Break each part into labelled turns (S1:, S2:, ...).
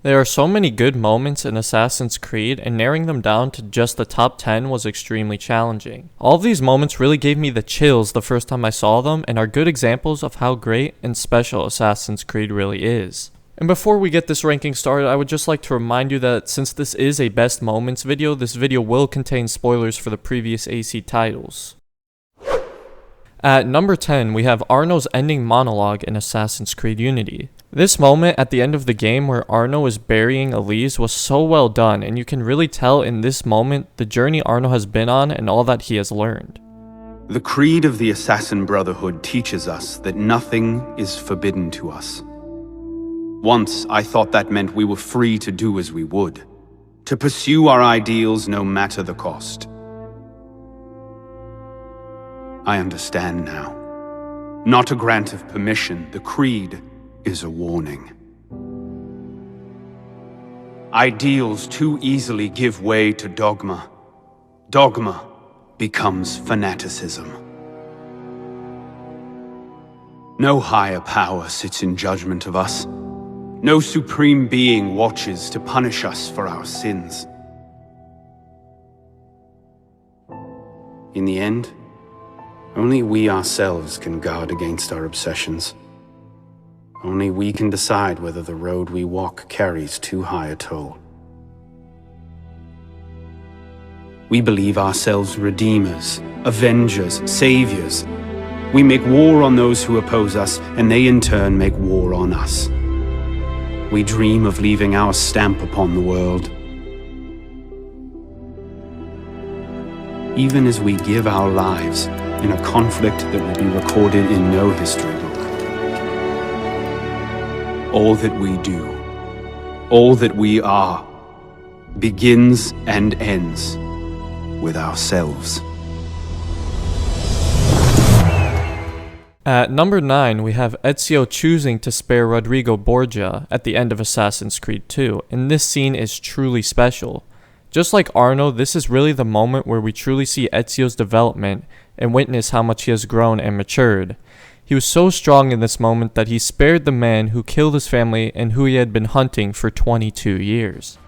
S1: There are so many good moments in Assassin's Creed, and narrowing them down to just the top 10 was extremely challenging. All of these moments really gave me the chills the first time I saw them, and are good examples of how great and special Assassin's Creed really is. And before we get this ranking started, I would just like to remind you that since this is a best moments video, this video will contain spoilers for the previous AC titles. At number 10, we have Arno's ending monologue in Assassin's Creed Unity. This moment at the end of the game where Arno is burying Elise was so well done, and you can really tell in this moment the journey Arno has been on and all that he has learned.
S2: The creed of the Assassin Brotherhood teaches us that nothing is forbidden to us. Once I thought that meant we were free to do as we would, to pursue our ideals no matter the cost. I understand now. Not a grant of permission, the creed is a warning. Ideals too easily give way to dogma. Dogma becomes fanaticism. No higher power sits in judgment of us. No supreme being watches to punish us for our sins. In the end, only we ourselves can guard against our obsessions. Only we can decide whether the road we walk carries too high a toll. We believe ourselves redeemers, avengers, saviors. We make war on those who oppose us, and they in turn make war on us. We dream of leaving our stamp upon the world. Even as we give our lives in a conflict that will be recorded in no history book. All that we do, all that we are, begins and ends with ourselves.
S1: At number 9, we have Ezio choosing to spare Rodrigo Borgia at the end of Assassin's Creed 2, and this scene is truly special. Just like Arno, this is really the moment where we truly see Ezio's development and witness how much he has grown and matured. He was so strong in this moment that he spared the man who killed his family and who he had been hunting for 22 years.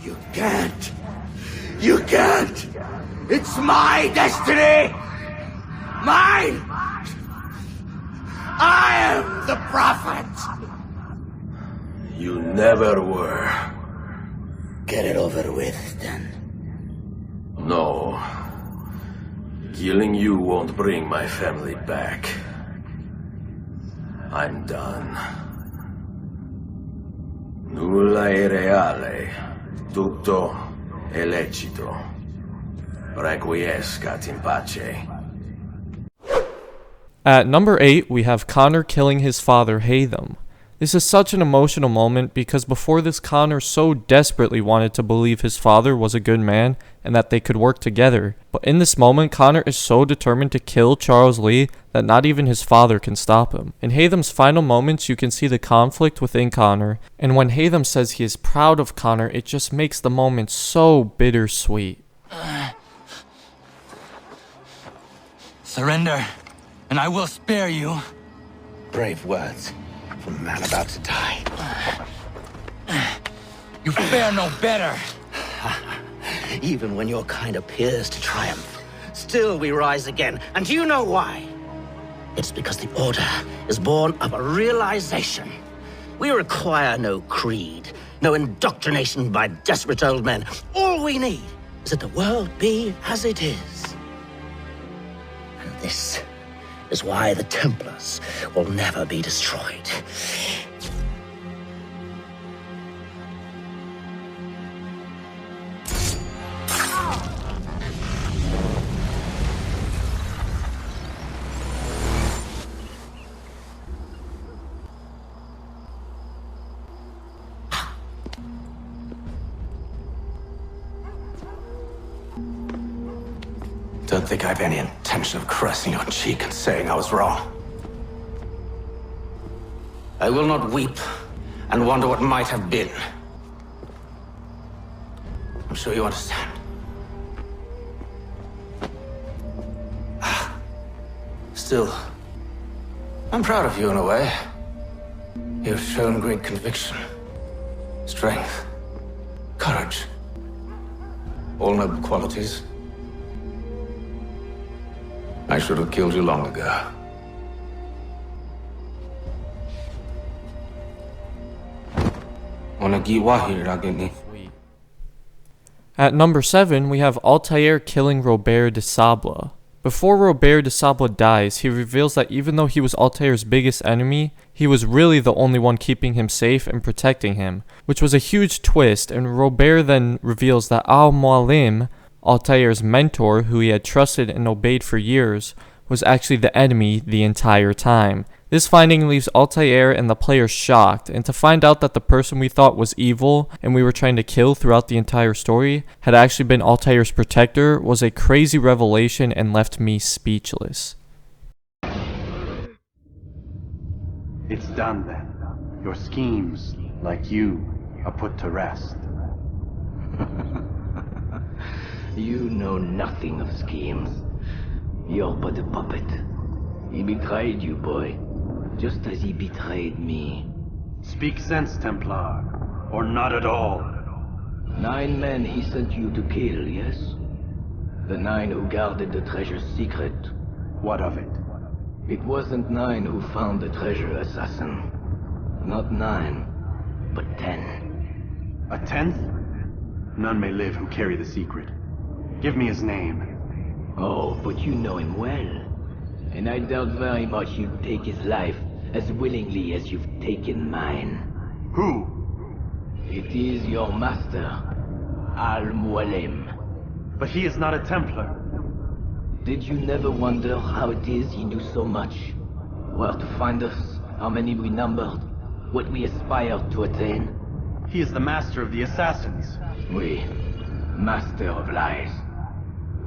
S3: You can't! You can't! It's my destiny! Mine! I am the prophet!
S4: You never were.
S3: Get it over with, then.
S4: No. Killing you won't bring my family back. I'm done. Nulla è reale. Tutto è lecito. Requiescat in pace.
S1: At number 8, we have Connor killing his father, Haytham. This is such an emotional moment because before this, Connor so desperately wanted to believe his father was a good man and that they could work together. But in this moment, Connor is so determined to kill Charles Lee that not even his father can stop him. In Haytham's final moments, you can see the conflict within Connor, and when Haytham says he is proud of Connor, it just makes the moment so bittersweet.
S5: Surrender, and I will spare you.
S3: Brave words from a man about to die.
S5: You fare no better.
S3: Even when your kind appears to triumph, still we rise again. And do you know why? It's because the Order is born of a realization. We require no creed, no indoctrination by desperate old men. All we need is that the world be as it is. And this is why the Templars will never be destroyed.
S5: Don't think I have any intention of caressing your cheek and saying I was wrong.
S3: I will not weep and wonder what might have been. I'm sure you understand. Still, I'm proud of you in a way.
S5: You've shown great conviction, strength, courage. All noble qualities. I should have killed you long ago.
S1: At number 7, we have Altair killing Robert de Sable. Before Robert de Sable dies, he reveals that even though he was Altair's biggest enemy, he was really the only one keeping him safe and protecting him, which was a huge twist, and Robert then reveals that Mualim, Altair's mentor, who he had trusted and obeyed for years, was actually the enemy the entire time. This finding leaves Altair and the player shocked, and to find out that the person we thought was evil and we were trying to kill throughout the entire story had actually been Altair's protector was a crazy revelation and left me speechless.
S2: It's done then. Your schemes, like you, are put to rest.
S3: You know nothing of schemes. You're but a puppet. He betrayed you, boy. Just as he betrayed me.
S2: Speak sense, Templar, or not at all.
S3: 9 men he sent you to kill, yes? The 9 who guarded the treasure's secret.
S2: What of it?
S3: It wasn't 9 who found the treasure, assassin. Not 9, but 10.
S2: A 10th? None may live who carry the secret. Give me his name.
S3: Oh, but you know him well. And I doubt very much you'd take his life as willingly as you've taken mine.
S2: Who?
S3: It is your master, Mualim.
S2: But he is not a Templar.
S3: Did you never wonder how it is he knew so much? Where to find us, how many we numbered, what we aspired to attain?
S2: He is the master of the assassins.
S3: Oui, master of lies.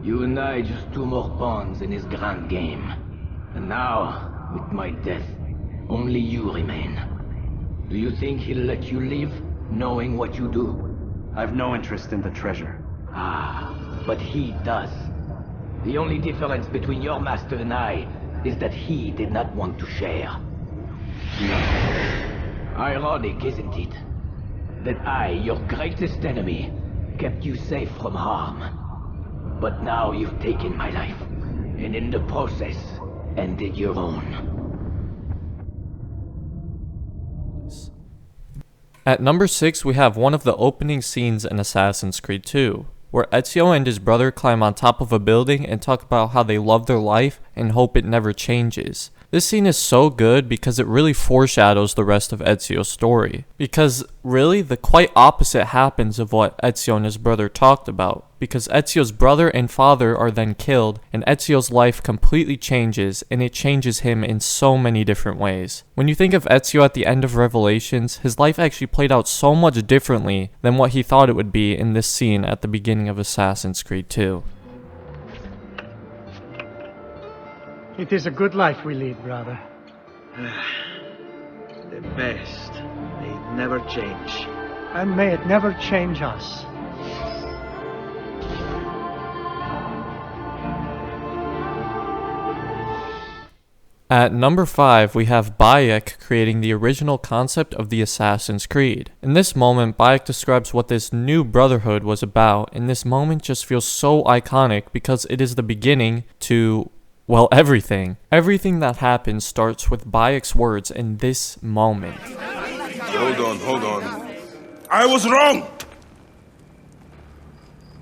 S3: You and I just 2 more pawns in his grand game. And now, with my death, only you remain. Do you think he'll let you live, knowing what you do?
S2: I've no interest in the treasure.
S3: Ah, but he does. The only difference between your master and I is that he did not want to share. Ironic, isn't it? That I, your greatest enemy, kept you safe from harm. But now you've taken my life, and in the process, ended your own.
S1: At number 6, we have one of the opening scenes in Assassin's Creed 2, where Ezio and his brother climb on top of a building and talk about how they love their life and hope it never changes. This scene is so good because it really foreshadows the rest of Ezio's story. Because really, the quite opposite happens of what Ezio and his brother talked about. Because Ezio's brother and father are then killed, and Ezio's life completely changes, and it changes him in so many different ways. When you think of Ezio at the end of Revelations, his life actually played out so much differently than what he thought it would be in this scene at the beginning of Assassin's Creed 2.
S6: It is a good life we lead, brother.
S7: The best. They never change.
S6: And may it never change us.
S1: At number 5, we have Bayek creating the original concept of the Assassin's Creed. In this moment, Bayek describes what this new brotherhood was about, and this moment just feels so iconic because it is the beginning to, well, everything. Everything that happens starts with Bayek's words in this moment.
S8: Hold on. I was wrong!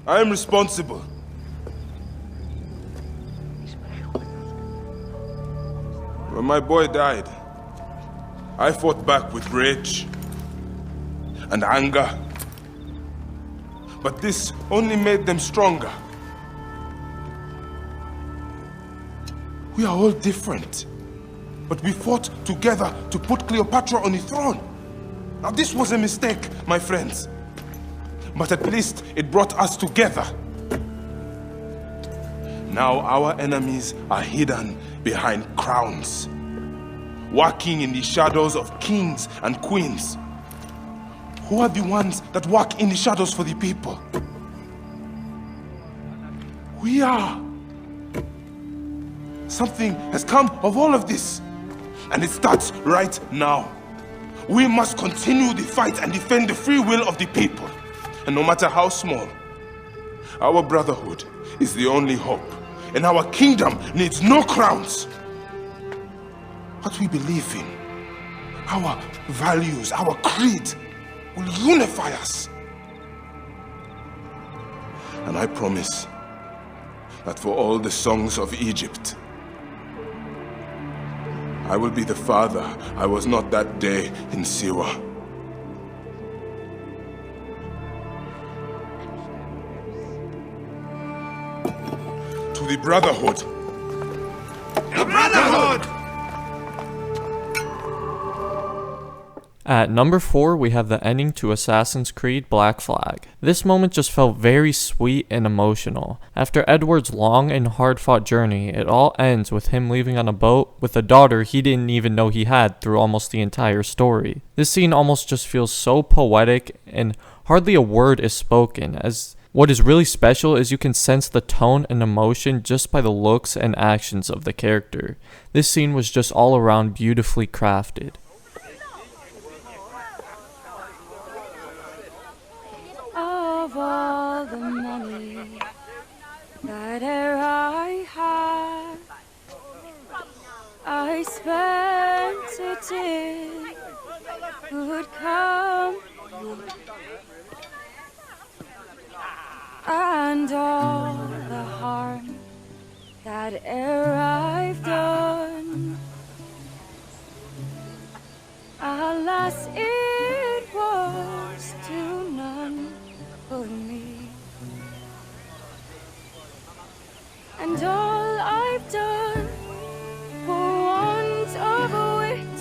S8: I am responsible. When my boy died, I fought back with rage and anger. But this only made them stronger. We are all different, but we fought together to put Cleopatra on the throne. Now this was a mistake, my friends, but at least it brought us together. Now our enemies are hidden behind crowns, walking in the shadows of kings and queens. Who are the ones that walk in the shadows for the people? We are. Something has come of all of this, and it starts right now. We must continue the fight and defend the free will of the people. And no matter how small, our brotherhood is the only hope. And our kingdom needs no crowns. What we believe in, our values, our creed, will unify us. And I promise that for all the songs of Egypt, I will be the father I was not that day in Siwa. To the Brotherhood. The Brotherhood!
S1: At number 4, we have the ending to Assassin's Creed Black Flag. This moment just felt very sweet and emotional. After Edward's long and hard-fought journey, it all ends with him leaving on a boat with a daughter he didn't even know he had through almost the entire story. This scene almost just feels so poetic and hardly a word is spoken, as what is really special is you can sense the tone and emotion just by the looks and actions of the character. This scene was just all around beautifully crafted.
S9: Of all the money that e'er I had, I spent it in good company, and all the harm that e'er I've done, alas, it was to none but me. And all I've done for want of wit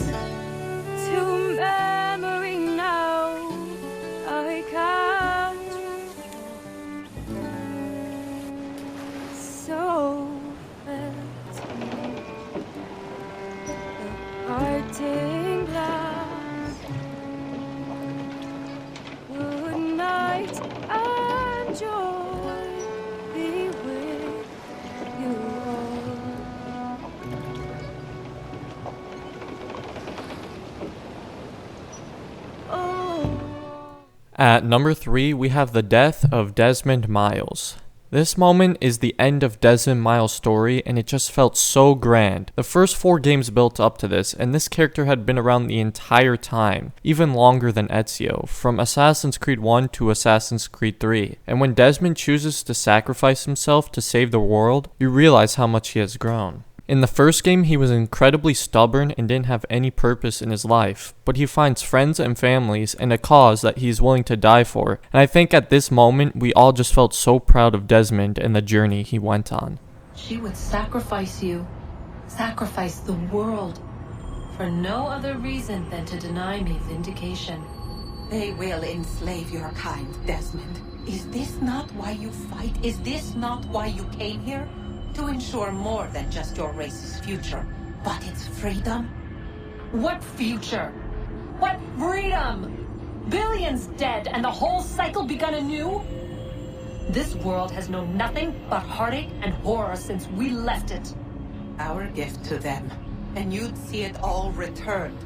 S9: to memory now I can't. So felt the parting glass. Good night and joy be with you all. Oh.
S1: At number 3, we have the death of Desmond Miles. This moment is the end of Desmond Miles' story, and it just felt so grand. The first 4 games built up to this, and this character had been around the entire time, even longer than Ezio, from Assassin's Creed 1 to Assassin's Creed 3. And when Desmond chooses to sacrifice himself to save the world, you realize how much he has grown. In the first game, he was incredibly stubborn and didn't have any purpose in his life, but he finds friends and families and a cause that he is willing to die for, and I think at this moment, we all just felt so proud of Desmond and the journey he went on.
S10: She would sacrifice you, sacrifice the world, for no other reason than to deny me vindication.
S11: They will enslave your kind, Desmond. Is this not why you fight? Is this not why you came here? To ensure more than just your race's future, but its freedom?
S10: What future? What freedom? Billions dead and the whole cycle begun anew? This world has known nothing but heartache and horror since we left it.
S11: Our gift to them, and you'd see it all returned.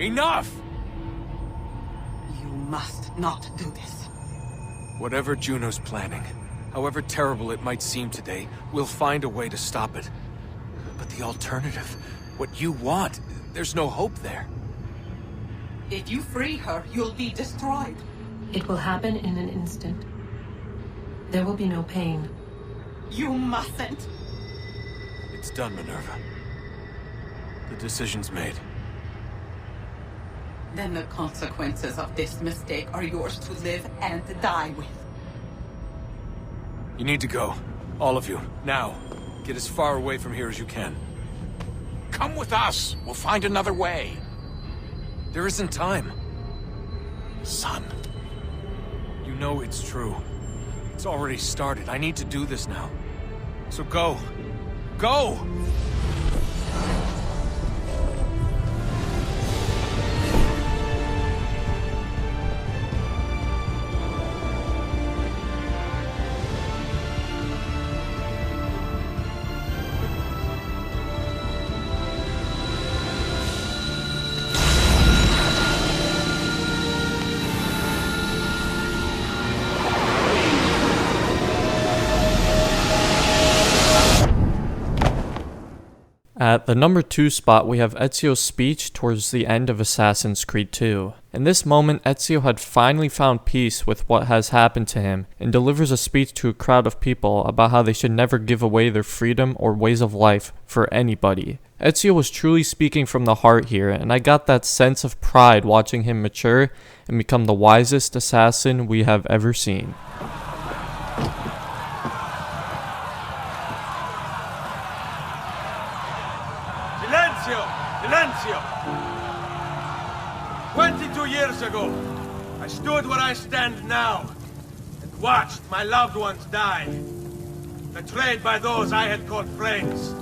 S12: Enough!
S11: You must not do this.
S12: Whatever Juno's planning, however terrible it might seem today, we'll find a way to stop it. But the alternative, what you want, there's no hope there.
S11: If you free her, you'll be destroyed.
S10: It will happen in an instant. There will be no pain.
S11: You mustn't.
S12: It's done, Minerva. The decision's made.
S11: Then the consequences of this mistake are yours to live and die with.
S12: You need to go. All of you. Now. Get as far away from here as you can.
S5: Come with us. We'll find another way.
S12: There isn't time.
S5: Son.
S12: You know it's true. It's already started. I need to do this now. So go. Go!
S1: At the number 2 spot, we have Ezio's speech towards the end of Assassin's Creed 2. In this moment, Ezio had finally found peace with what has happened to him, and delivers a speech to a crowd of people about how they should never give away their freedom or ways of life for anybody. Ezio was truly speaking from the heart here, and I got that sense of pride watching him mature and become the wisest assassin we have ever seen.
S13: Silenzio! 22 years ago, I stood where I stand now and watched my loved ones die, betrayed by those I had called friends.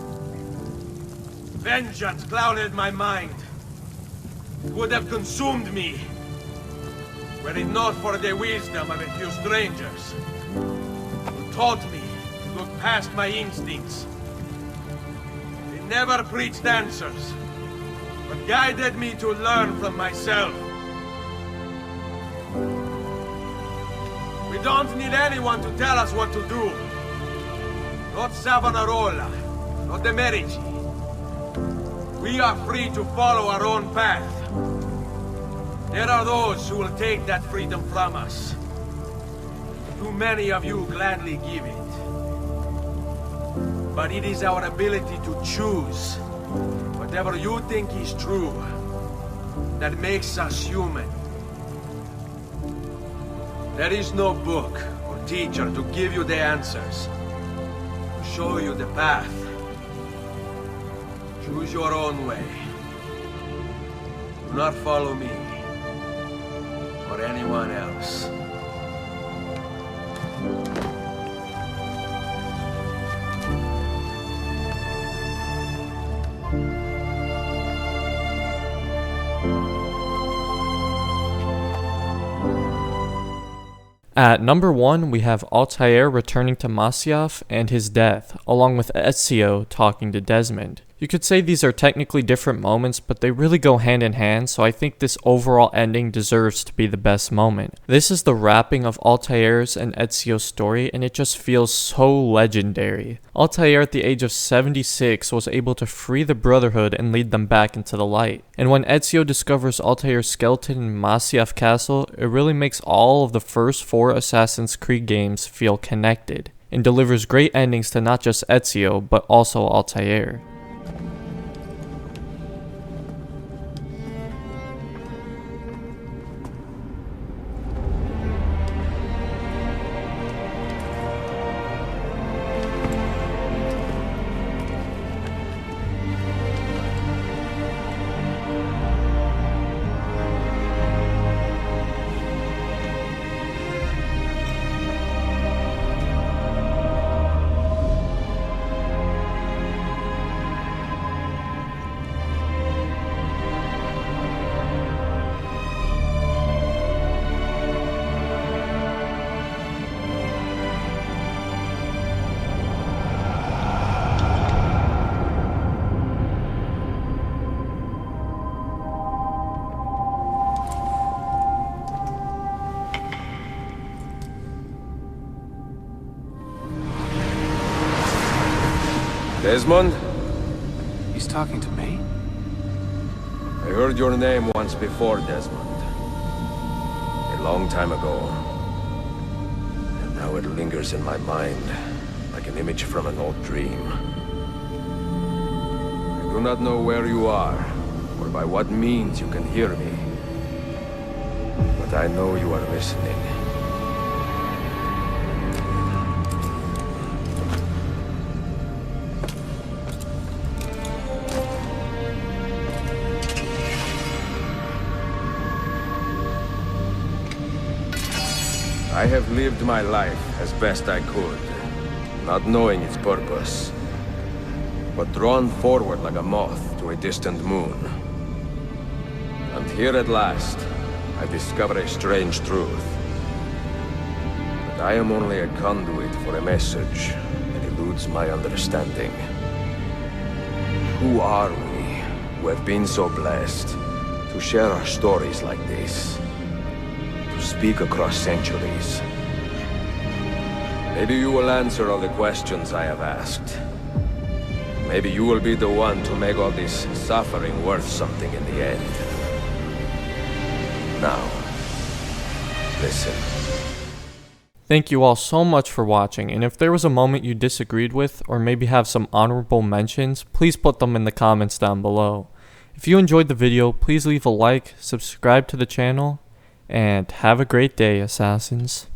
S13: Vengeance clouded my mind. It would have consumed me, were it not for the wisdom of a few strangers who taught me to look past my instincts. They never preached answers, but guided me to learn from myself. We don't need anyone to tell us what to do. Not Savonarola, not the Medici. We are free to follow our own path. There are those who will take that freedom from us. Too many of you gladly give it. But it is our ability to choose whatever you think is true that makes us human. There is no book or teacher to give you the answers, to show you the path. Choose your own way. Do not follow me or anyone else.
S1: At number 1, we have Altair returning to Masyaf and his death, along with Ezio talking to Desmond. You could say these are technically different moments, but they really go hand in hand, so I think this overall ending deserves to be the best moment. This is the wrapping of Altair's and Ezio's story, and it just feels so legendary. Altair at the age of 76 was able to free the Brotherhood and lead them back into the light. And when Ezio discovers Altair's skeleton in Masyaf Castle, it really makes all of the first 4 Assassin's Creed games feel connected, and delivers great endings to not just Ezio, but also Altair.
S4: Desmond?
S5: He's talking to me?
S4: I heard your name once before, Desmond. A long time ago. And now it lingers in my mind, like an image from an old dream. I do not know where you are, or by what means you can hear me. But I know you are listening. I have lived my life as best I could, not knowing its purpose, but drawn forward like a moth to a distant moon. And here at last, I discover a strange truth. That I am only a conduit for a message that eludes my understanding. Who are we, who have been so blessed, to share our stories like this? Speak across centuries. Maybe you will answer all the questions I have asked. Maybe you will be the one to make all this suffering worth something in the end. Now, listen.
S1: Thank you all so much for watching, and if there was a moment you disagreed with, or maybe have some honorable mentions, please put them in the comments down below. If you enjoyed the video, please leave a like, subscribe to the channel, and have a great day, Assassins.